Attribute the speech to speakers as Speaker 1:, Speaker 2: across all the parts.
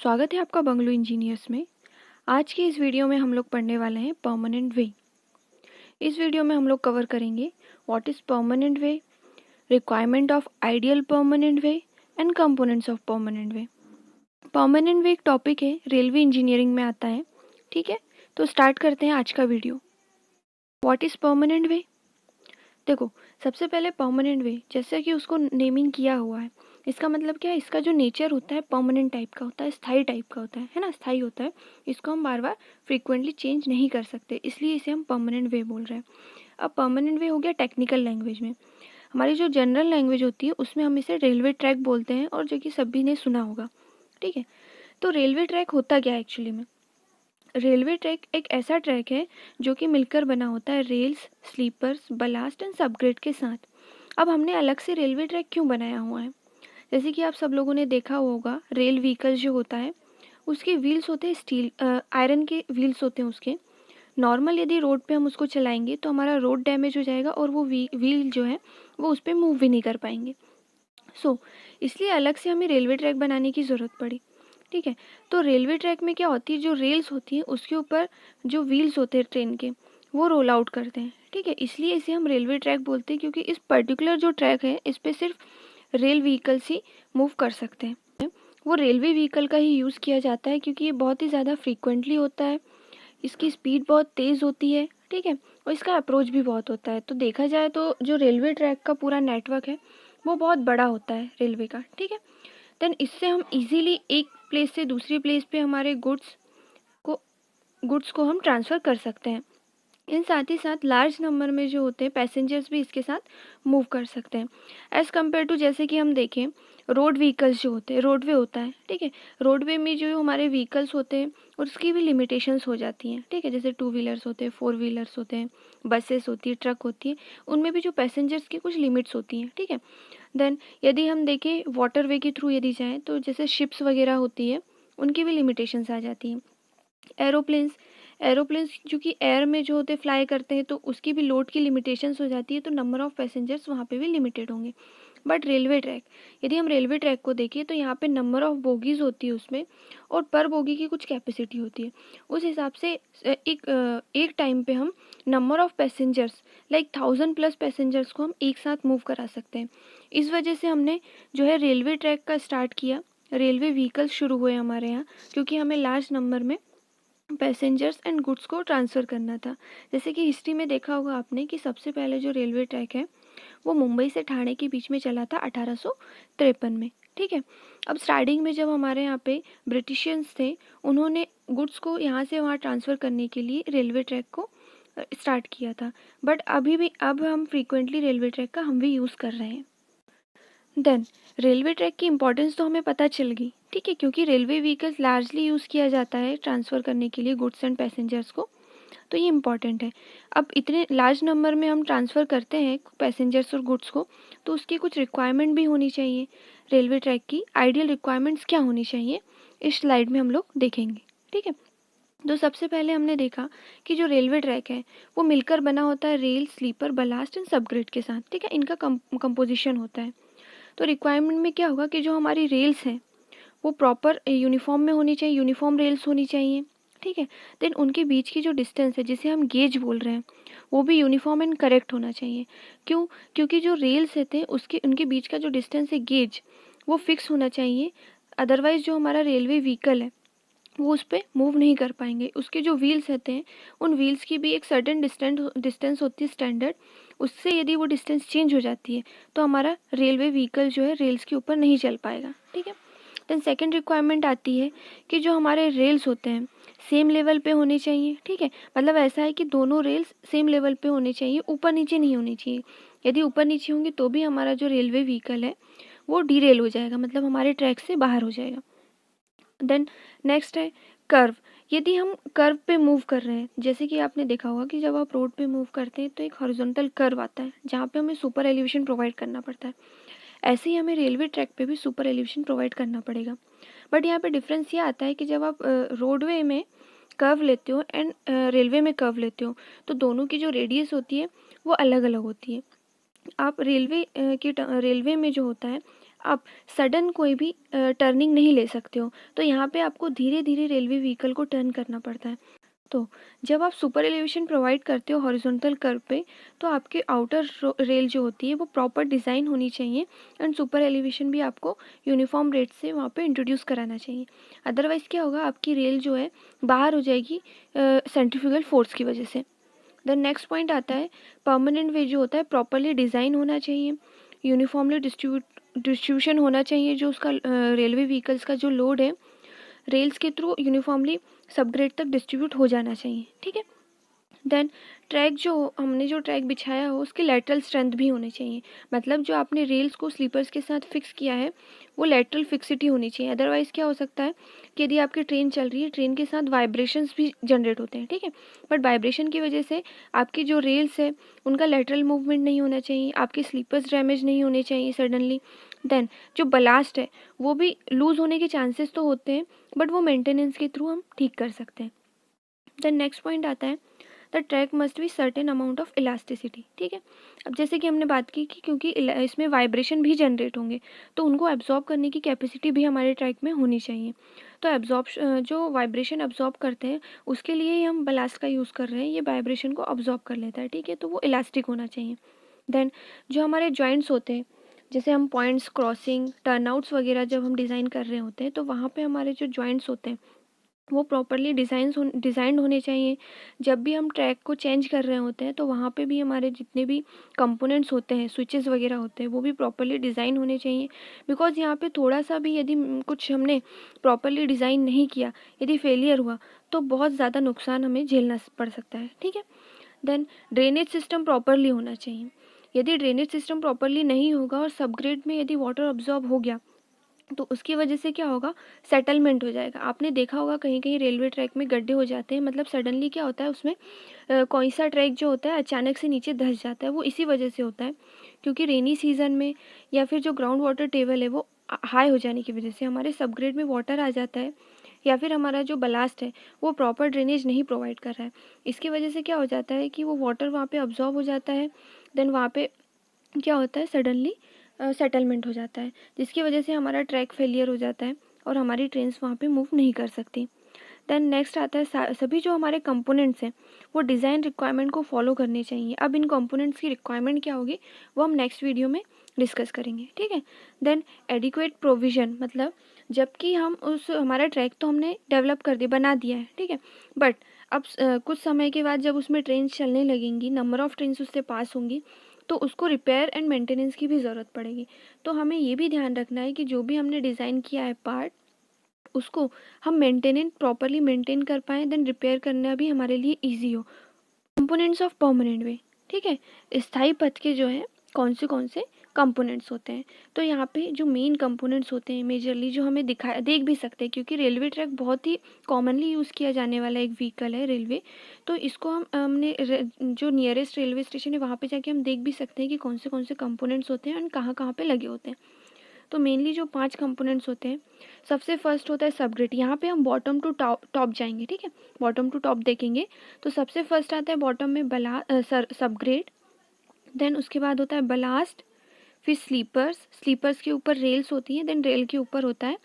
Speaker 1: स्वागत है आपका बंगलो इंजीनियर्स में। आज की इस वीडियो में हम लोग पढ़ने वाले हैं परमानेंट वे। इस वीडियो में हम लोग कवर करेंगे what is permanent way, requirement of ideal permanent way and components of permanent way. Permanent way एक टॉपिक है, रेलवे इंजीनियरिंग में आता है। ठीक है, तो स्टार्ट करते हैं आज का वीडियो। व्हाट इज़ परमानेंट वे? देखो, सबसे पहले परमानेंट वे जैसे कि उसको नेमिंग किया हुआ है, इसका मतलब क्या है? इसका जो नेचर होता है परमानेंट टाइप का होता है, स्थायी टाइप का होता है ना, स्थायी होता है। इसको हम बार बार फ्रीक्वेंटली चेंज नहीं कर सकते, इसलिए इसे हम परमानेंट वे बोल रहे हैं। अब परमानेंट वे हो गया टेक्निकल लैंग्वेज में। हमारी जो जनरल लैंग्वेज होती है उसमें हम इसे रेलवे ट्रैक बोलते हैं, और जो कि सभी ने सुना होगा। ठीक है, तो रेलवे ट्रैक होता क्या है एक्चुअली में? रेलवे ट्रैक एक ऐसा ट्रैक है जो कि मिलकर बना होता है rails, sleepers, ballast and subgrade के साथ। अब हमने अलग से रेलवे ट्रैक क्यों बनाया हुआ है? जैसे कि आप सब लोगों ने देखा होगा, रेल व्हीकल जो होता है उसके व्हील्स होते हैं स्टील आयरन के व्हील्स होते हैं उसके। नॉर्मल यदि रोड पे हम उसको चलाएंगे तो हमारा रोड डैमेज हो जाएगा और वो व्हील जो है वो उस पर मूव भी नहीं कर पाएंगे। इसलिए अलग से हमें रेलवे ट्रैक बनाने की ज़रूरत पड़ी। ठीक है, तो रेलवे ट्रैक में क्या होती है, जो रेल्स होती हैं उसके ऊपर जो व्हील्स होते हैं ट्रेन के, वो रोल आउट करते हैं। ठीक है, इसलिए इसे हम रेलवे ट्रैक बोलते हैं, क्योंकि इस पर्टिकुलर जो ट्रैक है इस पे सिर्फ रेल व्हीकल्स ही मूव कर सकते हैं। वो रेलवे व्हीकल का ही यूज़ किया जाता है क्योंकि ये बहुत ही ज़्यादा फ्रीक्वेंटली होता है, इसकी स्पीड बहुत तेज़ होती है। ठीक है, और इसका अप्रोच भी बहुत होता है। तो देखा जाए तो जो रेलवे ट्रैक का पूरा नेटवर्क है वो बहुत बड़ा होता है रेलवे का। ठीक है, देन इससे हम इजीली एक प्लेस से दूसरी प्लेस पे हमारे गुड्स को हम ट्रांसफ़र कर सकते हैं। इन साथ ही साथ लार्ज नंबर में जो होते हैं पैसेंजर्स भी इसके साथ मूव कर सकते हैं, एज़ कम्पेयर टू जैसे कि हम देखें रोड व्हीकल्स जो होते हैं, रोडवे होता है। ठीक है, रोडवे में जो हमारे व्हीकल्स होते हैं उसकी भी लिमिटेशंस हो जाती हैं। ठीक है, जैसे 2 व्हीलर्स होते हैं, 4 व्हीलर्स होते हैं, बसेस होती है, ट्रक होती है, उनमें भी जो पैसेंजर्स की कुछ लिमिट्स होती हैं। ठीक है, देन यदि हम देखें वाटरवे के थ्रू यदि जाएँ तो जैसे शिप्स वगैरह होती है, उनकी भी लिमिटेशंस आ जाती हैं। एरोप्लेन्स एरोप्लेन्स जो कि एयर में जो होते फ्लाई करते हैं तो उसकी भी लोड की लिमिटेशंस हो जाती है, तो नंबर ऑफ़ पैसेंजर्स वहाँ पे भी लिमिटेड होंगे। बट रेलवे ट्रैक, यदि हम रेलवे ट्रैक को देखें तो यहाँ पे नंबर ऑफ़ बोगीज़ होती है उसमें, और पर बोगी की कुछ कैपेसिटी होती है। उस हिसाब से एक टाइम पे हम number of passengers like 1000+ passengers को हम एक साथ मूव करा सकते हैं। इस वजह से हमने जो है रेलवे ट्रैक का स्टार्ट किया, रेलवे व्हीकल्स शुरू हुए हमारे यहाँ, क्योंकि हमें लार्ज नंबर में पैसेंजर्स एंड गुड्स को ट्रांसफ़र करना था। जैसे कि हिस्ट्री में देखा होगा आपने कि सबसे पहले जो रेलवे ट्रैक है वो मुंबई से ठाणे के बीच में चला था 1853 में। ठीक है, अब स्टार्टिंग में जब हमारे यहाँ पे ब्रिटिशियंस थे, उन्होंने गुड्स को यहाँ से वहाँ ट्रांसफ़र करने के लिए रेलवे ट्रैक को स्टार्ट किया था। बट अब हम फ्रीक्वेंटली रेलवे ट्रैक का हम भी यूज़ कर रहे हैं। देन रेलवे ट्रैक की इम्पोर्टेंस तो हमें पता चल गई। ठीक है, क्योंकि रेलवे व्हीकल्स लार्जली यूज़ किया जाता है ट्रांसफ़र करने के लिए गुड्स एंड पैसेंजर्स को, तो ये इम्पॉर्टेंट है। अब इतने लार्ज नंबर में हम ट्रांसफ़र करते हैं पैसेंजर्स और गुड्स को, तो उसकी कुछ रिक्वायरमेंट भी होनी चाहिए। रेलवे ट्रैक की आइडियल रिक्वायरमेंट्स क्या होनी चाहिए, इस स्लाइड में हम लोग देखेंगे। ठीक है, तो सबसे पहले हमने देखा कि जो रेलवे ट्रैक है वो मिलकर बना होता है rail, sleeper, ballast and subgrade के साथ। ठीक है, इनका कंपोजिशन होता है। तो रिक्वायरमेंट में क्या होगा कि जो हमारी रेल्स हैं वो प्रॉपर यूनिफॉर्म में होनी चाहिए, यूनिफॉर्म रेल्स होनी चाहिए। ठीक है, देन उनके बीच की जो डिस्टेंस है जिसे हम गेज बोल रहे हैं वो भी यूनिफॉर्म एंड करेक्ट होना चाहिए। क्यों? क्योंकि जो रेल्स रहते हैं उसके उनके बीच का जो डिस्टेंस है गेज, वो फिक्स होना चाहिए। अदरवाइज़ जो हमारा रेलवे व्हीकल है वो उस पे मूव नहीं कर पाएंगे। उसके जो व्हील्स रहते हैं उन व्हील्स की भी एक सर्टेन डिस्टेंस होती है स्टैंडर्ड, उससे यदि वो डिस्टेंस चेंज हो जाती है तो हमारा रेलवे व्हीकल जो है रेल्स के ऊपर नहीं चल पाएगा। ठीक है, देन सेकंड रिक्वायरमेंट आती है कि जो हमारे रेल्स होते हैं सेम लेवल पे होने चाहिए। ठीक है, मतलब ऐसा है कि दोनों रेल्स सेम लेवल पे होने चाहिए, ऊपर नीचे नहीं होनी चाहिए। यदि ऊपर नीचे होंगी तो भी हमारा जो रेलवे व्हीकल है वो डीरेल हो जाएगा, मतलब हमारे ट्रैक से बाहर हो जाएगा। देन नेक्स्ट है कर्व। यदि हम कर्व पे मूव कर रहे हैं, जैसे कि आपने देखा होगा कि जब आप रोड पे मूव करते हैं तो एक हॉरिजॉन्टल कर्व आता है जहाँ पे हमें सुपर एलिवेशन प्रोवाइड करना पड़ता है। ऐसे ही हमें रेलवे ट्रैक पे भी सुपर एलिवेशन प्रोवाइड करना पड़ेगा। बट यहाँ पे डिफरेंस ये आता है कि जब आप रोडवे में कर्व लेते हो एंड रेलवे में कर्व लेते हो तो दोनों की जो रेडियस होती है वो अलग अलग होती है। आप रेलवे में जो होता है आप सडन कोई भी टर्निंग नहीं ले सकते हो, तो यहाँ पे आपको धीरे धीरे रेलवे व्हीकल को टर्न करना पड़ता है। तो जब आप सुपर एलिवेशन प्रोवाइड करते हो हॉरिजॉन्टल कर्व पे, तो आपके आउटर रेल जो होती है वो प्रॉपर डिज़ाइन होनी चाहिए, एंड सुपर एलिवेशन भी आपको यूनिफॉर्म रेट से वहाँ पे इंट्रोड्यूस कराना चाहिए। अदरवाइज़ क्या होगा, आपकी रेल जो है बाहर हो जाएगी सेंट्रीफ्यूगल फोर्स की वजह से। देन नेक्स्ट पॉइंट आता है परमानेंट वे जो होता है प्रॉपरली डिज़ाइन होना चाहिए, यूनिफॉर्मली डिस्ट्रीब्यूशन होना चाहिए, जो उसका रेलवे व्हीकल्स का जो लोड है रेल्स के थ्रू यूनिफॉर्मली सबग्रेड तक डिस्ट्रीब्यूट हो जाना चाहिए, ठीक है। देन ट्रैक जो हमने जो ट्रैक बिछाया हो उसके लेटरल स्ट्रेंथ भी होने चाहिए, मतलब जो आपने रेल्स को स्लीपर्स के साथ फिक्स किया है वो लेटरल फिक्सिटी होनी चाहिए। अदरवाइज़ क्या हो सकता है कि यदि आपकी ट्रेन चल रही है, ट्रेन के साथ वाइब्रेशंस भी जनरेट होते हैं, ठीक है, बट वाइब्रेशन की वजह से आपकी जो रेल्स है उनका लेटरल मूवमेंट नहीं होना चाहिए, आपके स्लीपर्स डैमेज नहीं होने चाहिए सडनली। देन जो बलास्ट है वो भी लूज़ होने के चांसेस तो होते हैं, बट वो मेंटेनेंस के थ्रू हम ठीक कर सकते हैं। देन नेक्स्ट पॉइंट आता है the track must be certain amount of elasticity, ठीक है। अब जैसे कि हमने बात की कि क्योंकि इसमें वाइब्रेशन भी जनरेट होंगे, तो उनको एब्जॉर्ब करने की कैपेसिटी भी हमारे ट्रैक में होनी चाहिए। तो जो वाइब्रेशन एब्जॉर्ब करते हैं उसके लिए ही हम बलास्ट का यूज़ कर रहे हैं, ये वाइब्रेशन को अब्जॉर्ब कर लेता है, ठीक है, तो वो इलास्टिक होना चाहिए। देन जो हमारे जॉइंट्स होते हैं, जैसे हम पॉइंट्स, क्रॉसिंग, टर्नआउट्स वगैरह जब हम डिज़ाइन कर रहे होते हैं, तो वहाँ पे हमारे जो जॉइंट्स होते हैं वो प्रॉपरली डिज़ाइंड होने चाहिए। जब भी हम ट्रैक को चेंज कर रहे होते हैं तो वहाँ पे भी हमारे जितने भी कंपोनेंट्स होते हैं, स्विचेस वगैरह होते हैं, वो भी प्रॉपरली डिज़ाइन होने चाहिए। बिकॉज़ यहाँ पे थोड़ा सा भी यदि कुछ हमने प्रॉपरली डिज़ाइन नहीं किया, यदि फेलियर हुआ तो बहुत ज़्यादा नुकसान हमें झेलना पड़ सकता है, ठीक है। देन ड्रेनेज सिस्टम प्रॉपरली होना चाहिए। यदि ड्रेनेज सिस्टम प्रॉपरली नहीं होगा और सबग्रेड में यदि वाटर अब्जॉर्ब हो गया, तो उसकी वजह से क्या होगा, सेटलमेंट हो जाएगा। आपने देखा होगा कहीं कहीं रेलवे ट्रैक में गड्ढे हो जाते हैं, मतलब सडनली क्या होता है उसमें कोई सा ट्रैक जो होता है अचानक से नीचे धंस जाता है, वो इसी वजह से होता है क्योंकि रेनी सीजन में या फिर जो ग्राउंड वाटर टेबल है वो हाई हो जाने की वजह से हमारे सबग्रेड में वाटर आ जाता है, या फिर हमारा जो बलास्ट है वो प्रॉपर ड्रेनेज नहीं प्रोवाइड कर रहा है। इसकी वजह से क्या हो जाता है कि वो वाटर वहाँ पे अब्जॉर्ब हो जाता है, देन वहाँ पे क्या होता है सडनली सेटलमेंट हो जाता है, जिसकी वजह से हमारा ट्रैक फेलियर हो जाता है और हमारी ट्रेन्स वहाँ पे मूव नहीं कर सकती। देन नेक्स्ट आता है सभी जो हमारे कंपोनेंट्स हैं वो डिज़ाइन रिक्वायरमेंट को फॉलो करने चाहिए। अब इन कंपोनेंट्स की रिक्वायरमेंट क्या होगी वो हम नेक्स्ट वीडियो में डिस्कस करेंगे, ठीक है। देन एडिक्वेट प्रोविज़न, मतलब जबकि हम उस हमारा ट्रैक तो हमने डेवलप कर दिया, बना दिया है, ठीक है, बट अब कुछ समय के बाद जब उसमें ट्रेन चलने लगेंगी, नंबर ऑफ़ ट्रेन्स उससे पास होंगी, तो उसको रिपेयर एंड मेंटेनेंस की भी ज़रूरत पड़ेगी। तो हमें ये भी ध्यान रखना है कि जो भी हमने डिज़ाइन किया है पार्ट, उसको हम प्रॉपरली मेंटेन कर पाएँ, देन रिपेयर करना भी हमारे लिए ईजी हो। कंपोनेंट्स ऑफ परमानेंट वे, ठीक है, स्थायी पथ के जो है कौन से कंपोनेंट्स होते हैं। तो यहाँ पे जो मेन कंपोनेंट्स होते हैं मेजरली जो हमें देख भी सकते हैं, क्योंकि रेलवे ट्रैक बहुत ही कॉमनली यूज़ किया जाने वाला एक व्हीकल है रेलवे, तो इसको जो नियरेस्ट रेलवे स्टेशन है वहाँ पे जाके हम देख भी सकते हैं कि कौन से कंपोनेंट्स होते हैं एंड कहाँ पे लगे होते हैं। तो मेनली जो 5 कंपोनेंट्स होते हैं, सबसे फर्स्ट होता है सबग्रिड। यहाँ पे हम बॉटम टू टॉप जाएंगे, ठीक है, बॉटम टू टॉप देखेंगे। तो सबसे फर्स्ट आता है बॉटम में सबग्रेड, देन उसके बाद होता है बलास्ट, फिर स्लीपर्स के ऊपर रेल्स होती हैं, देन रेल के ऊपर होता है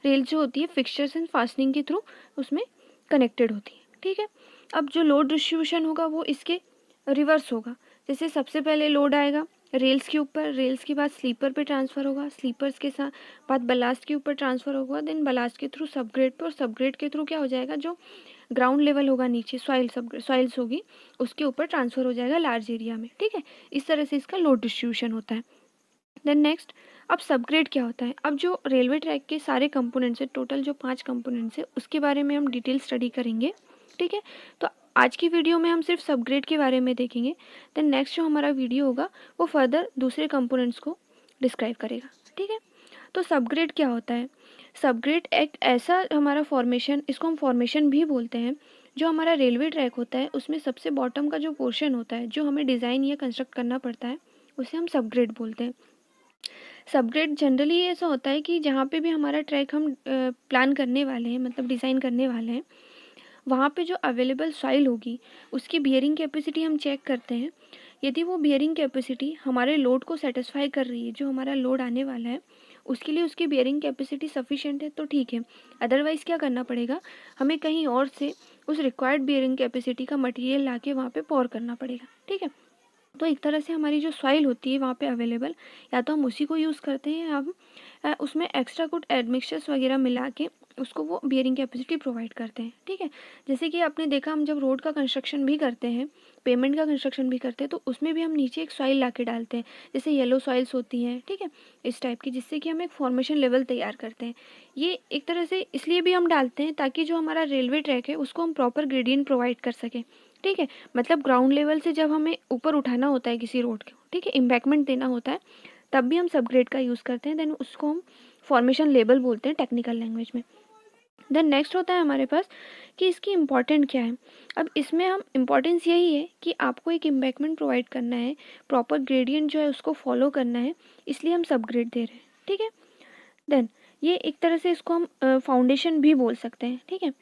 Speaker 1: रेल जो होती है फिक्सचर्स एंड फास्टनिंग के थ्रू उसमें कनेक्टेड होती है, ठीक है। अब जो लोड डिस्ट्रीब्यूशन होगा वो इसके रिवर्स होगा। जैसे सबसे पहले लोड आएगा रेल्स के ऊपर, रेल्स के बाद स्लीपर पे ट्रांसफ़र होगा, स्लीपर्स के साथ बाद बलास्ट के ऊपर ट्रांसफ़र होगा, देन बलास्ट के थ्रू सबग्रेड पे, और सबग्रेड के थ्रू क्या हो जाएगा, जो ग्राउंड लेवल होगा नीचे सॉइल्स होगी उसके ऊपर ट्रांसफ़र हो जाएगा लार्ज एरिया में, ठीक है। इस तरह से इसका लोड डिस्ट्रीब्यूशन होता है। देन नेक्स्ट, अब सबग्रेड क्या होता है। अब जो रेलवे ट्रैक के सारे कंपोनेंट्स है, टोटल जो 5 कंपोनेंट्स है उसके बारे में हम डिटेल स्टडी करेंगे, ठीक है। तो आज की वीडियो में हम सिर्फ सबग्रेड के बारे में देखेंगे, देन नेक्स्ट जो हमारा वीडियो होगा वो फर्दर दूसरे कंपोनेंट्स को डिस्क्राइब करेगा, ठीक है। तो सबग्रेड क्या होता है, सबग्रेड एक ऐसा हमारा फॉर्मेशन, इसको हम फॉर्मेशन भी बोलते हैं, जो हमारा रेलवे ट्रैक होता है उसमें सबसे बॉटम का जो पोर्शन होता है जो हमें डिज़ाइन या कंस्ट्रक्ट करना पड़ता है उसे हम सबग्रेड बोलते हैं। सबग्रेड जनरली ऐसा होता है कि जहाँ पे भी हमारा ट्रैक हम प्लान करने वाले हैं, मतलब डिज़ाइन करने वाले हैं, वहाँ पे जो अवेलेबल सॉइल होगी उसकी बियरिंग कैपेसिटी हम चेक करते हैं। यदि वो बियरिंग कैपेसिटी हमारे लोड को सेटिस्फाई कर रही है, जो हमारा लोड आने वाला है उसके लिए उसकी बियरिंग कैपेसिटी सफिशिएंट है तो ठीक है, अदरवाइज़ क्या करना पड़ेगा, हमें कहीं और से उस रिक्वायर्ड बियरिंग कैपेसिटी का मटेरियल ला के वहाँ पे पोर करना पड़ेगा। ठीक है, तो एक तरह से हमारी जो सॉइल होती है वहाँ पे अवेलेबल, या तो हम उसी को यूज़ करते हैं या हम उसमें एक्स्ट्रा कुछ एडमिक्सचर्स वगैरह मिला के उसको वो बियरिंग कैपेसिटी प्रोवाइड करते हैं। ठीक है, जैसे कि आपने देखा हम जब रोड का कंस्ट्रक्शन भी करते हैं, पेमेंट का कंस्ट्रक्शन भी करते हैं, तो उसमें भी हम नीचे एक सॉइल ला के डालते हैं, जैसे येलो सॉइल्स होती हैं। ठीक है, इस टाइप की, जिससे कि हम एक फॉर्मेशन लेवल तैयार करते हैं। ये एक तरह से इसलिए भी हम डालते हैं ताकि जो हमारा रेलवे ट्रैक है उसको हम प्रॉपर ग्रेडियंट प्रोवाइड कर सकें। ठीक है, मतलब ग्राउंड लेवल से जब हमें ऊपर उठाना होता है किसी रोड को, ठीक है, इम्पैक्टमेंट देना होता है, तब भी हम सबग्रेड का यूज़ करते हैं। देन उसको हम फॉर्मेशन लेवल बोलते हैं टेक्निकल लैंग्वेज में। देन नेक्स्ट होता है हमारे पास कि इसकी इम्पॉर्टेंट क्या है। अब इसमें हम इम्पॉर्टेंस यही है कि आपको एक इम्पैक्टमेंट प्रोवाइड करना है, प्रॉपर ग्रेडियंट जो है उसको फॉलो करना है, इसलिए हम सबग्रेड दे रहे हैं। ठीक है, देन ये एक तरह से इसको हम फाउंडेशन भी बोल सकते हैं। ठीक है,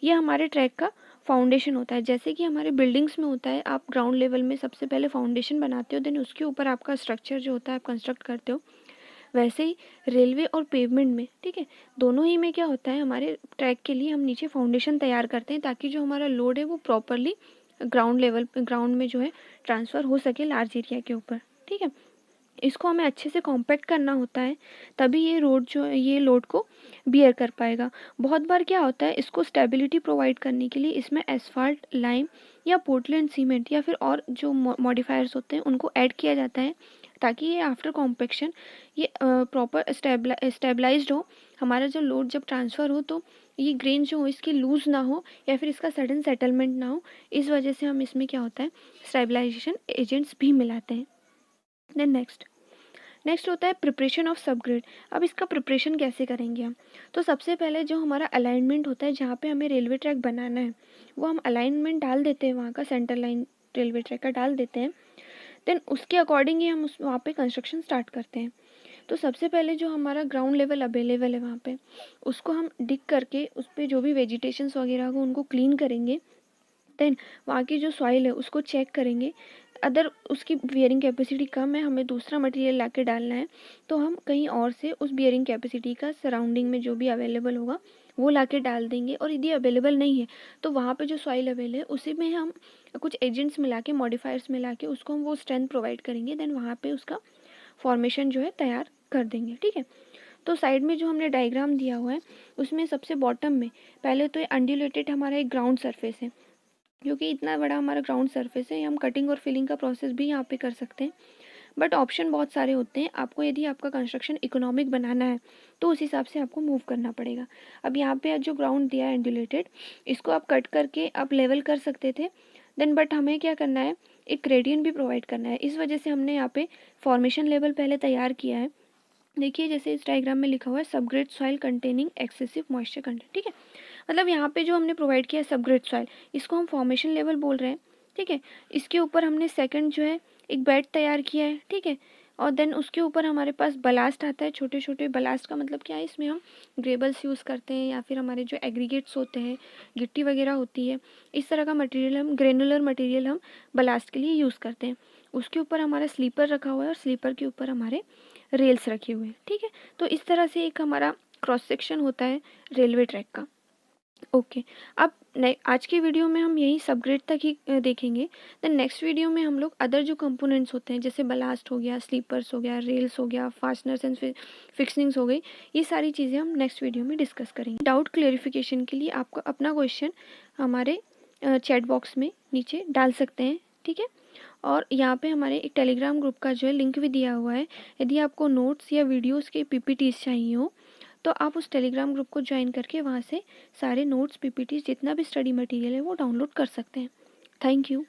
Speaker 1: ये हमारे ट्रैक का फाउंडेशन होता है। जैसे कि हमारे बिल्डिंग्स में होता है, आप ग्राउंड लेवल में सबसे पहले फाउंडेशन बनाते हो, देन उसके ऊपर आपका स्ट्रक्चर जो होता है आप कंस्ट्रक्ट करते हो, वैसे ही रेलवे और पेवमेंट में, ठीक है, दोनों ही में क्या होता है, हमारे ट्रैक के लिए हम नीचे फाउंडेशन तैयार करते हैं ताकि जो हमारा लोड है वो प्रॉपरली ग्राउंड लेवल ग्राउंड में जो है ट्रांसफ़र हो सके लार्ज एरिया के ऊपर। ठीक है, इसको हमें अच्छे से कॉम्पैक्ट करना होता है, तभी ये रोड जो है ये लोड को बियर कर पाएगा। बहुत बार क्या होता है, इसको स्टेबिलिटी प्रोवाइड करने के लिए इसमें एसफाल्ट, लाइम या पोर्टलैंड सीमेंट या फिर और जो मॉडिफायर्स होते हैं उनको ऐड किया जाता है, ताकि ये आफ्टर कॉम्पैक्शन ये प्रॉपर स्टेबलाइज्ड हो। हमारा जो लोड जब ट्रांसफ़र हो तो ये ग्रेन जो हो इसकी लूज़ ना हो या फिर इसका सडन सेटलमेंट ना हो। इस वजह से हम इसमें क्या होता है, स्टेबलाइजेशन एजेंट्स भी मिलाते हैं। देन नेक्स्ट होता है प्रिपरेशन ऑफ सबग्रिड। अब इसका प्रिपरेशन कैसे करेंगे हम, तो सबसे पहले जो हमारा अलाइनमेंट होता है, जहाँ पे हमें रेलवे ट्रैक बनाना है, वो हम अलाइनमेंट डाल देते हैं, वहाँ का सेंटर लाइन रेलवे ट्रैक का डाल देते हैं। देन उसके अकॉर्डिंग ही हम उस वहाँ पे कंस्ट्रक्शन स्टार्ट करते हैं। तो सबसे पहले जो हमारा ग्राउंड लेवल अवेलेबल है वहाँ पे, उसको हम डिग करके उस पर जो भी वेजिटेशंस वगैरह हो उनको क्लीन करेंगे। देन वहाँ की जो सॉइल है उसको चेक करेंगे, अगर उसकी बियरिंग कैपेसिटी कम है, हमें दूसरा मटेरियल ला के डालना है, तो हम कहीं और से उस बियरिंग कैपेसिटी का सराउंडिंग में जो भी अवेलेबल होगा वो ला के डाल देंगे। और यदि अवेलेबल नहीं है तो वहाँ पे जो सॉइल अवेलेबल है उसी में हम कुछ एजेंट्स मिला के, मॉडिफायर्स मिला के उसको हम वो स्ट्रेंथ प्रोवाइड करेंगे। देन वहाँ पे उसका फॉर्मेशन जो है तैयार कर देंगे। ठीक है, तो साइड में जो हमने डायग्राम दिया हुआ है उसमें सबसे बॉटम में पहले तो ये अनड्यूलेटेड हमारा एक ग्राउंड सरफेस है, क्योंकि इतना बड़ा हमारा ग्राउंड सरफेस है, हम कटिंग और फिलिंग का प्रोसेस भी यहाँ पे कर सकते हैं। बट ऑप्शन बहुत सारे होते हैं, आपको यदि आपका कंस्ट्रक्शन इकोनॉमिक बनाना है तो उस हिसाब से आपको मूव करना पड़ेगा। अब यहाँ पे जो ग्राउंड दिया है एंडुलेटेड, इसको आप कट करके आप लेवल कर सकते थे। देन बट हमें क्या करना है, एक ग्रेडियंट भी प्रोवाइड करना है, इस वजह से हमने यहाँ पे फॉर्मेशन लेवल पहले तैयार किया है। देखिए जैसे इस डायग्राम में लिखा हुआ है subgrade soil containing excessive moisture content. ठीक है, मतलब यहाँ पे जो हमने प्रोवाइड किया है सबग्रेड सॉइल, इसको हम फॉर्मेशन लेवल बोल रहे हैं। ठीक है, इसके ऊपर हमने सेकंड जो है एक बेड तैयार किया है। ठीक है, और देन उसके ऊपर हमारे पास बलास्ट आता है, छोटे छोटे बलास्ट का मतलब क्या है, इसमें हम ग्रेबल्स यूज़ करते हैं या फिर हमारे जो एग्रीगेट्स होते हैं, गिट्टी वगैरह होती है, इस तरह का मटेरियल हम ग्रेनुलर मटेरियल हम बलास्ट के लिए यूज़ करते हैं। उसके ऊपर हमारा स्लीपर रखा हुआ है और स्लीपर के ऊपर हमारे रेल्स रखे हुए हैं। ठीक है, तो इस तरह से एक हमारा क्रॉस सेक्शन होता है रेलवे ट्रैक का। ओके, अब आज की वीडियो में हम यही सबग्रेड तक ही देखेंगे। देन नेक्स्ट वीडियो में हम लोग अदर जो कंपोनेंट्स होते हैं, जैसे बलास्ट हो गया, स्लीपर्स हो गया, रेल्स हो गया, फास्टनर्स एंड फिक्सिंग्स हो गई, ये सारी चीज़ें हम नेक्स्ट वीडियो में डिस्कस करेंगे। डाउट क्लेरिफिकेशन के लिए आपको अपना क्वेश्चन हमारे चैट बॉक्स में नीचे डाल सकते हैं। ठीक है, और यहाँ पे हमारे एक टेलीग्राम ग्रुप का जो है लिंक भी दिया हुआ है। यदि आपको नोट्स या वीडियोस के पीपीटीज चाहिए हो तो आप उस टेलीग्राम ग्रुप को ज्वाइन करके वहाँ से सारे नोट्स, पीपीटीज, जितना भी स्टडी मटेरियल है वो डाउनलोड कर सकते हैं। Thank you.